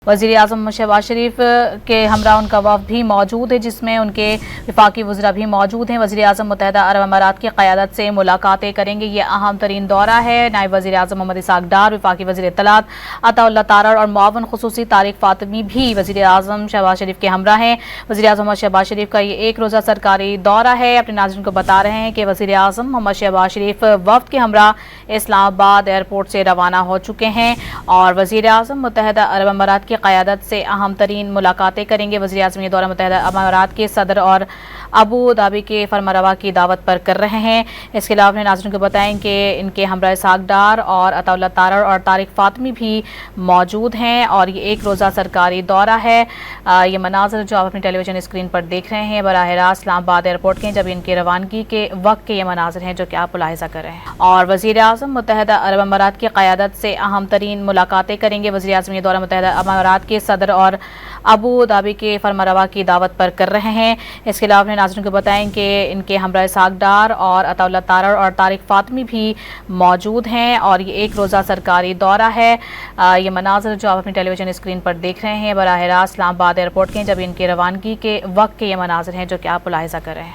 वज़ीर-ए-आज़म शहबाज शरीफ के हमरा उनका वफ़द भी मौजूद है, जिसमें उनके वफाकी वज़रा भी मौजूद हैं। वज़ीर-ए-आज़म मुत्तहिदा अरब अमारात की क़यादत से मुलाकातें करेंगे। ये अहम तरीन दौरा है। नायब वज़ीर-ए-आज़म मोहम्मद इसहाक़ डार, वफाकी वज़ीर इत्तलात अताउल्लाह तारड़ और मुआविन ख़ुसूसी तारिक फ़ातिमी भी वज़ीर-ए-आज़म शहबाज शरीफ के हमरा हैं। वज़ीर-ए-आज़म मोहम्मद शहबाज शरीफ का ये एक रोज़ा सरकारी दौरा है। अपने नाज़रीन को बता रहे हैं कि वज़ीर-ए-आज़म मोहम्मद शहबाज शरीफ वफ़द के हमरा इस्लामाबाद एयरपोर्ट से रवाना हो चुके हैं और वज़ीर-ए-आज़म मुत्तहिदा अरब अमारात की क़यादत से अहम तरीन मुलाकातें करेंगे। वज़ीर-ए-आज़म ये दौरा मुत्तहिदा अरब अमारात के सदर और अबू धाबी के फरमारवा की दावत पर कर रहे हैं। इसके अलावा अपने नाज़रीन को बताएं कि इनके हमरा इसहाक़ डार और अताउल्लाह तारड़ और तारिक फ़ातिमी भी मौजूद हैं और ये एक रोज़ा सरकारी दौरा है। ये मनाज़र जो आप अपनी टेलीविज़न स्क्रीन पर देख रहे हैं बराह रास्त इस्लामाबाद एयरपोर्ट के, जब इनके रवानगी के वक्त के ये मनाज़र हैं जो कि आप मुलाहिज़ा कर रहे हैं। और वज़ीर-ए-आज़म मुत्तहिदा अरब अमारात की क़यादत से अहम तरीन मुलाकातें करेंगे। वज़ीर-ए-आज़म ये दौरा मुत्तहिदा अरब अमारात के सदर और अबू धाबी के फरमारवा की दावत पर कर रहे हैं। इसके अलावा अपने नाज़रीन को बताएं कि इनके हमरा इसहाक़ डार और अताउल्लाह तारड़ और तारिक फ़ातिमी भी मौजूद हैं और ये एक रोज़ा सरकारी दौरा है। ये मनाज़र जो आप अपनी टेलीविज़न स्क्रीन पर देख रहे हैं बराह रास्त इस्लामाबाद एयरपोर्ट के, जब इनके रवानगी के वक्त के ये मनाज़र हैं जो कि आप मुलाहिज़ा कर रहे हैं।